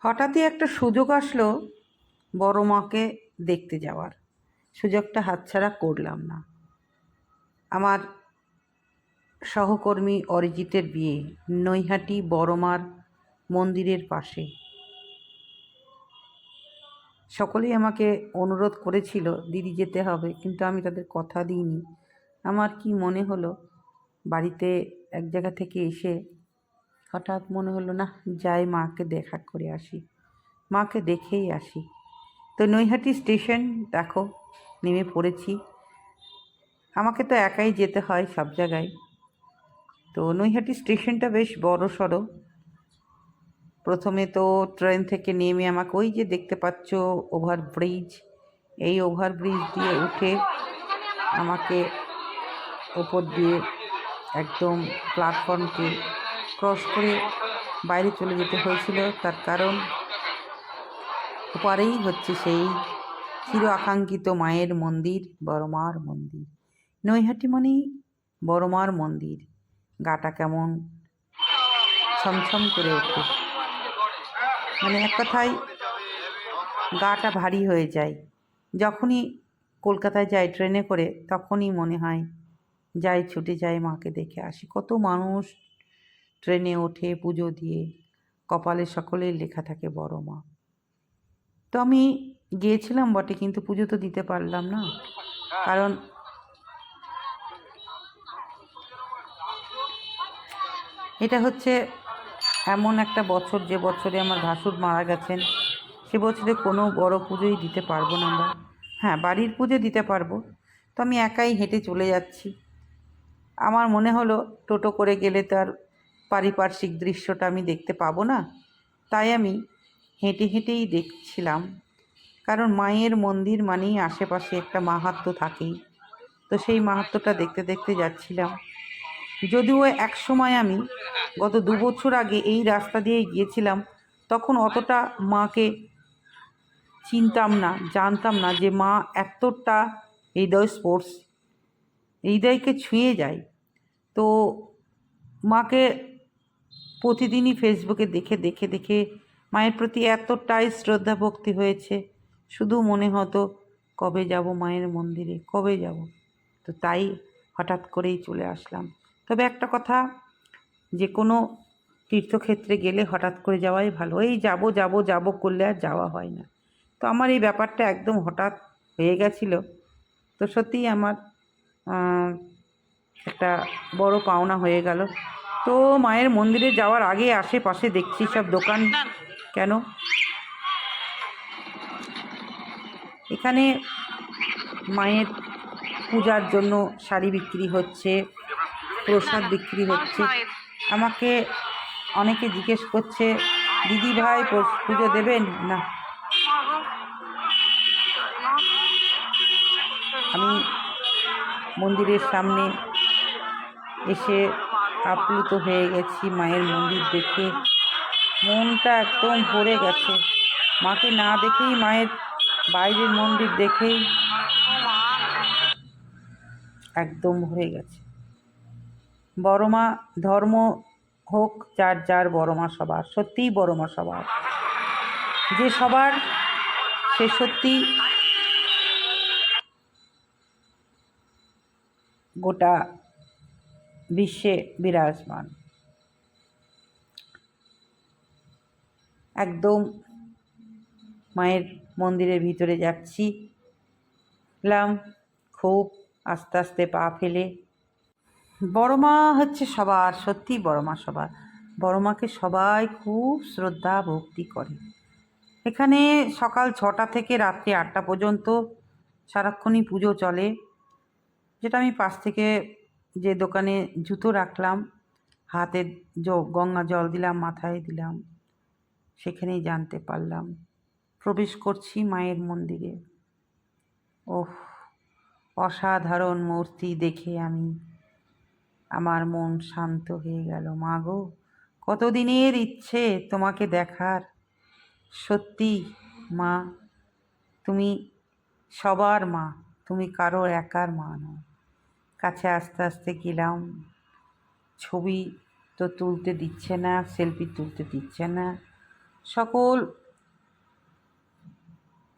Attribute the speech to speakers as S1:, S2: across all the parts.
S1: হঠাৎই একটা সুযোগ আসলো বড় মাকে দেখতে যাওয়ার। সুযোগটা হাতছাড়া করলাম না। আমার সহকর্মী অরিজিতের বিয়ে নৈহাটি বড় মার মন্দিরের পাশে। সকলেই আমাকে অনুরোধ করেছিল দিদি যেতে হবে, কিন্তু আমি তাদের কথা দিইনি। আমার কি মনে হলো, বাড়িতে এক জায়গা থেকে এসে হঠাৎ মনে হলো না, যাই মাকে দেখা করে আসি, মাকে দেখেই আসি। তো নৈহাটি স্টেশন দেখো, নেমে পড়েছি। আমাকে তো একাই যেতে হয় সব জায়গায়। তো নৈহাটি স্টেশনটা বেশ বড় সড়ো। প্রথমে তো ট্রেন থেকে নেমে আমাকে ওই যে দেখতে পাচ্ছ ওভারব্রিজ, এই ওভারব্রিজ দিয়ে উঠে আমাকে ওপর দিয়ে একদম প্ল্যাটফর্মকে ক্রস করে বাইরে চলে যেতে হয়েছিল। তার কারণ ওপারেই হচ্ছে সেই চির আকাঙ্ক্ষিত মায়ের মন্দির, বড় মার মন্দির। নৈহাটি মানেই বড় মার মন্দির। গাটা কেমন ছমছম করে ওঠে, মানে এক কথায় গাটা ভারী হয়ে যায়। যখনই কলকাতায় যাই ট্রেনে করে, তখনই মনে হয় যাই, ছুটে যাই, মাকে দেখে আসি। কত মানুষ ট্রেনে ওঠে পুজো দিয়ে, কপালে সকলের লেখা থাকে বড় মা। তো আমি গিয়েছিলাম বটে, কিন্তু পুজো তো দিতে পারলাম না। কারণ এটা হচ্ছে এমন একটা বছর, যে বছরে আমার ভাসুর মারা গেছেন, সে বছরে কোনো বড় পুজোই দিতে পারবো না আমরা। হ্যাঁ, বাড়ির পুজো দিতে পারবো। তো আমি একাই হেঁটে চলে যাচ্ছি। আমার মনে হলো টোটো করে গেলে তো আর পারিপার্শ্বিক দৃশ্যটা আমি দেখতে পাবো না, তাই আমি হেঁটে হেঁটেই দেখছিলাম। কারণ মায়ের মন্দির মানেই আশেপাশে একটা মাহাত্ম্য থাকেই। তো সেই মাহাত্ম্যটা দেখতে দেখতে যাচ্ছিলাম। যদিও এক সময় আমি গত 2 বছর আগে এই রাস্তা দিয়ে গিয়েছিলাম, তখন অতটা মাকে চিনতাম না, জানতাম না যে মা এতটা হৃদয়স্পর্শী, হৃদয়কে ছুঁয়ে যায়। তো মাকে প্রতিদিনই ফেসবুকে দেখে দেখে দেখে মায়ের প্রতি এতটাই শ্রদ্ধা ভক্তি হয়েছে, শুধু মনে হতো কবে যাব মায়ের মন্দিরে, কবে যাব। তো তাই হঠাৎ করেই চলে আসলাম। তবে একটা কথা, যে কোনো তীর্থক্ষেত্রে গেলে হঠাৎ করে যাওয়াই ভালো। এই যাব যাব যাব করলে আর যাওয়া হয় না। তো আমার এই ব্যাপারটা একদম হঠাৎ হয়ে গেছিলো। তো সত্যিই আমার একটা বড় পাওনা হয়ে গেল। তো মায়ের মন্দিরে যাওয়ার আগে আশেপাশে দেখছি সব দোকান। কেন এখানে মায়ের পূজার জন্য শাড়ি বিক্রি হচ্ছে, প্রসাদ বিক্রি হচ্ছে। আমাকে অনেকে জিজ্ঞেস করছে, দিদি ভাই পুজো দেবেন না? আমি মন্দিরের সামনে এসে আপ্লুত হয়ে গেছি। মায়ের মন্দির দেখে মনটা একদম ভরে গেছে। মাকে না দেখেই, মায়ের বাইরের মন্দির দেখেই একদম ভরে গেছে। বড় মা, ধর্ম হোক যার যার, বড় মা সবার, সত্যিই বড় মা সবার। যে সবার, সে সত্যি গোটা বিশ্বে বিরাজমান। একদম মায়ের মন্দিরের ভিতরে যাচ্ছি, খুব আস্তে আস্তে পা ফেলে। বড় মা হচ্ছে সবার, সত্যিই বড় মা সবার। বড় মাকে সবাই খুব শ্রদ্ধা ভক্তি করে। এখানে সকাল 6টা থেকে রাত্রি 8টা পর্যন্ত সারাক্ষণই পুজো চলে। যেটা আমি পাশ থেকে যে দোকানে জুতো রাখলাম, হাতে গঙ্গা জল দিলাম, মাথায় দিলাম, সেখানেই জানতে পারলাম প্রবেশ করছি মায়ের মন্দিরে। ওহ, অসাধারণ মূর্তি দেখে আমার মন শান্ত হয়ে গেল। মা গো, কতদিনের ইচ্ছে তোমাকে দেখার। সত্যি মা, তুমি সবার মা, তুমি কারো একার মা নও। কাছে আস্তে আস্তে গেলাম। ছবি তো তুলতে দিচ্ছে না, সেলফি তুলতে দিচ্ছে না। সকল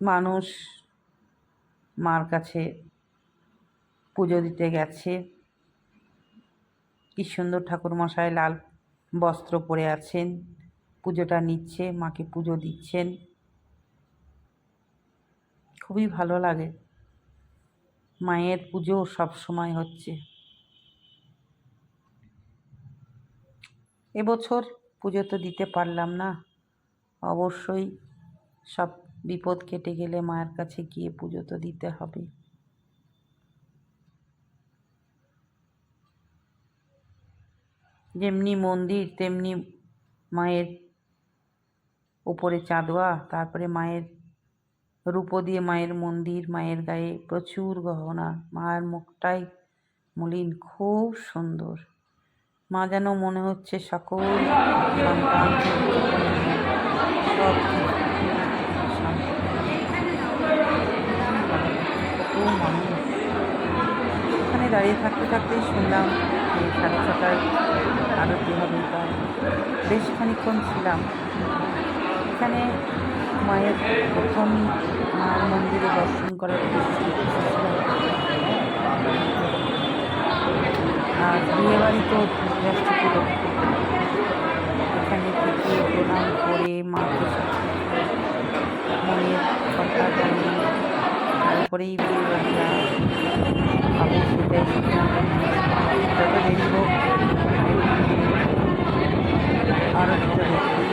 S1: মানুষ মার কাছে পুজো দিতে গেছে। কি সুন্দর ঠাকুরমশাই লাল বস্ত্র পরে আছেন, পুজোটা নিচ্ছে, মাকে পুজো দিচ্ছেন। খুবই ভালো লাগে। মায়ের পুজো সব সময় হচ্ছে। এবছর পুজো তো দিতে পারলাম না। অবশ্যই সব বিপদ কেটে গেলে মায়ের কাছে গিয়ে পুজো তো দিতে হবে। যেমনি মন্দির তেমনি মায়ের উপরে চাঁদোয়া, তারপরে মায়ের রূপো দিয়ে মায়ের মন্দির, মায়ের গায়ে প্রচুর গহনা, মায়ের মুখটাই মলিন, খুব সুন্দর। মা যেন মনে হচ্ছে সকল সন্তান সব কত মানুষ। ওখানে দাঁড়িয়ে থাকতে থাকতেই শুনলাম যে 6:30টায় আরতি হবে, তাই বেশ খানিক্ষণ ছিলাম এখানে। মায়ের প্রথম মায়ের মন্দিরে দর্শন করার এসেছিলাম। আর বিয়েবাড়ি তো এখানে থেকে প্রণাম করে মাকে মনের কথা জানিয়ে তারপরেই বিয়েবাড়িরা হবে, সেটাই সিদ্ধান্ত নিয়েছি। যত দেরি হোক আরতিটা দেখতেই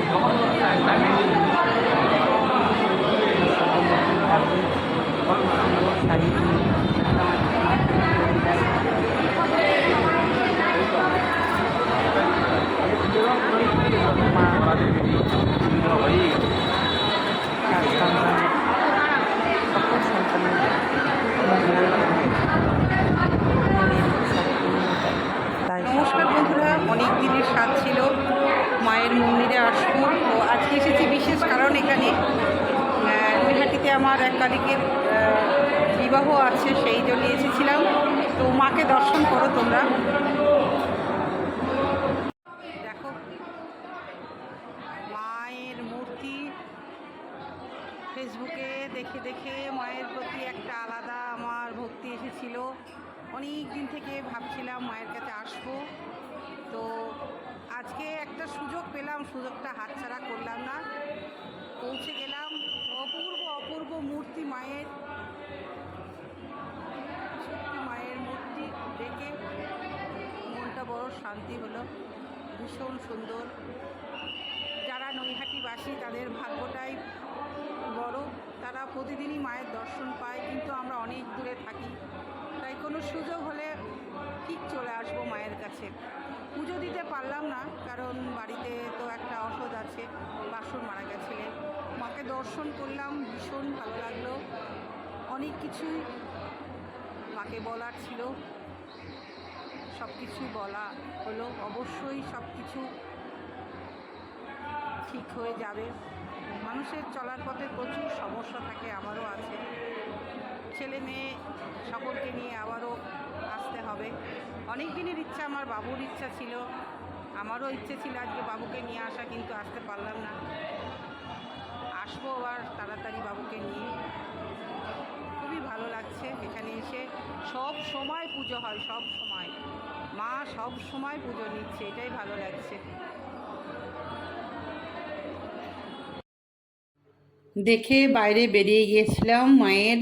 S1: কত সুন্দর শাড়ি দিয়ে
S2: নমস্কার বন্ধুরা, অনেক দিনের স্বাদ ছিল মায়ের মন্দিরে আসবো। তো আজকে এসেছি বিশেষ কারণ, এখানে নৈহাটিতে আমার এক কালিকের বিবাহ আছে, সেই জন্য এসেছিলাম। তো মাকে দর্শন করো তোমরা। দেখো মায়ের মূর্তি, ফেসবুকে দেখে দেখে মায়ের প্রতি একটা আলাদা আমার ভক্তি এসেছিল। অনেক দিন থেকে ভাবছিলাম মায়ের কাছে আসবো। তো আজকে একটা সুযোগ পেলাম, সুযোগটা হাতছাড়া করলাম না। পৌঁছে গেলাম। অপূর্ব অপূর্ব মূর্তি মায়ের, সত্যি মায়ের মূর্তি দেখে মনটা বড় শান্তি হলো। ভীষণ সুন্দর। যারা নৈহাটিবাসী তাদের ভাগ্যটাই বড়, তারা প্রতিদিনই মায়ের দর্শন পায়। কিন্তু আমরা অনেক দূরে থাকি, তাই কোনো সুযোগ হলে ঠিক চলে আসবো মায়ের কাছে। পুজো দিতে পারলাম না, কারণ বাড়িতে তো একটা অসুখ আছে, বাসন মারা গেছিলেন। মাকে দর্শন করলাম, ভীষণ ভালো লাগলো। অনেক কিছুই মাকে বলার ছিল, সব কিছু বলা হলো। অবশ্যই সব কিছু ঠিক হয়ে যাবে। মানুষের চলার পথে প্রচুর সমস্যা থাকে, আমারও আছে। ছেলে মেয়ে সকলকে নিয়ে আবারও আসতে হবে। অনেক দিনের ইচ্ছা, আমার বাবুর ইচ্ছা ছিল, আমারও ইচ্ছে ছিল আজকে বাবুকে নিয়ে আসা, কিন্তু আসতে পারলাম না। আসবো আবার তাড়াতাড়ি বাবুকে নিয়ে। খুবই ভালো লাগছে এখানে এসে। সব সময় পুজো হয়, সব সময় মা সব সময় পুজো নিচ্ছে, এটাই ভালো লাগছে।
S1: দেখে বাইরে বেরিয়ে গিয়েছিলাম মায়ের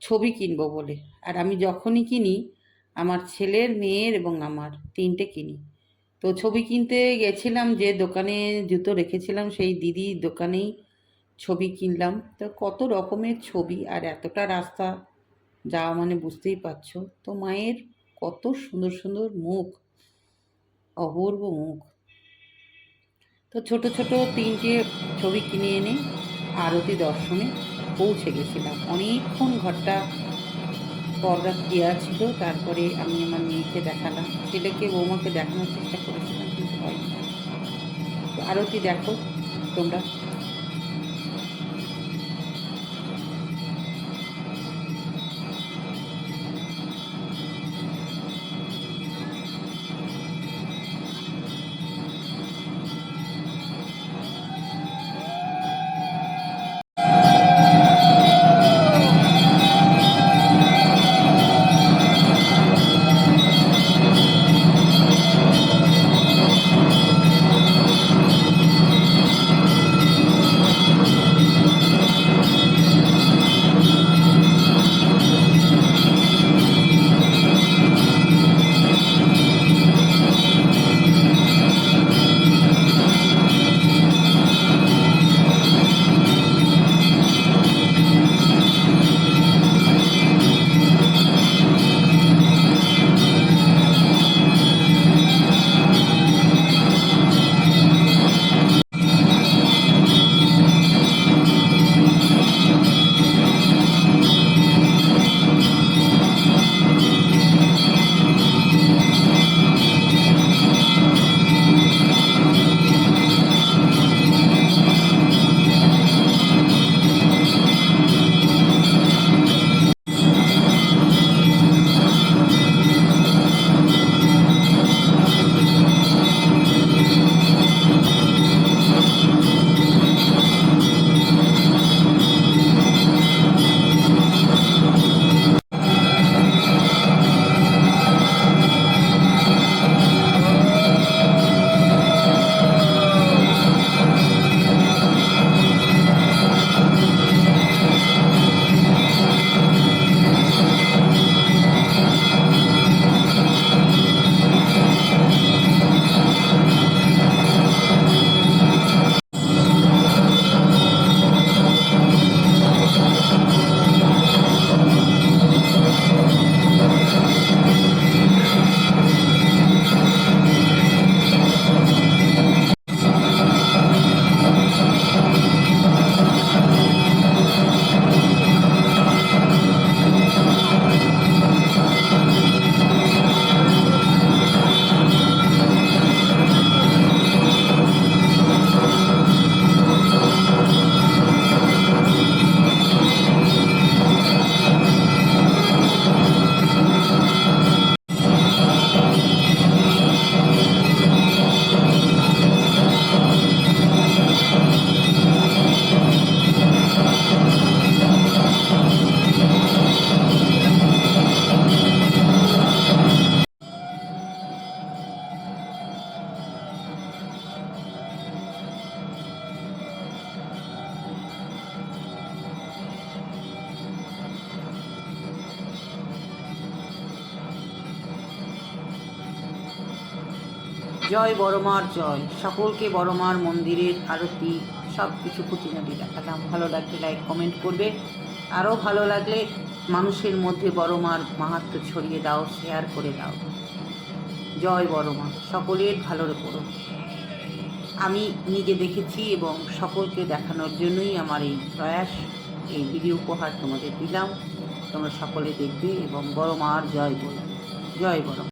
S1: ছবি কিনবো বলে। আর আমি যখনই কিনি, আমার ছেলের, মেয়ের এবং আমার তিনটে কিনি। তো ছবি কিনতে গেছিলাম, যে দোকানে জুতো রেখেছিলাম সেই দিদির দোকানেই ছবি কিনলাম। তো কত রকমের ছবি, আর এতটা রাস্তা যাওয়া মানে বুঝতেই পারছো। তো মায়ের কত সুন্দর সুন্দর মুখ, অপূর্ব মুখ। তো ছোট ছোট তিনটে ছবি কিনে এনে আরতি দর্শনে পৌঁছে গেছিলাম। অনেকক্ষণ ঘরটা পর্দা দেওয়া ছিল, তারপরে আমি আমার মেয়েকে দেখালাম, ছেলেকে বৌমাকে দেখানোর চেষ্টা করেছিলাম, কিন্তু হয়নি। তো আরতি দেখো তোমরা। জয় বড় মার জয়। সকলকে বড় মার মন্দিরের আরতি সব কিছু খুঁটিনাটি দেখালাম। ভালো লাগলে লাইক কমেন্ট করবে, আরও ভালো লাগলে মানুষের মধ্যে বড় মার মাহাত্ম্য ছড়িয়ে দাও, শেয়ার করে দাও। জয় বড় মা, সকলের ভালোর করো। আমি নিজে দেখেছি এবং সকলকে দেখানোর জন্যই আমার এই প্রয়াস, এই ভিডিও উপহার তোমাদের দিলাম। তোমরা সকলে দেখবে এবং বড় মার জয় বলবে। জয় বড় মা।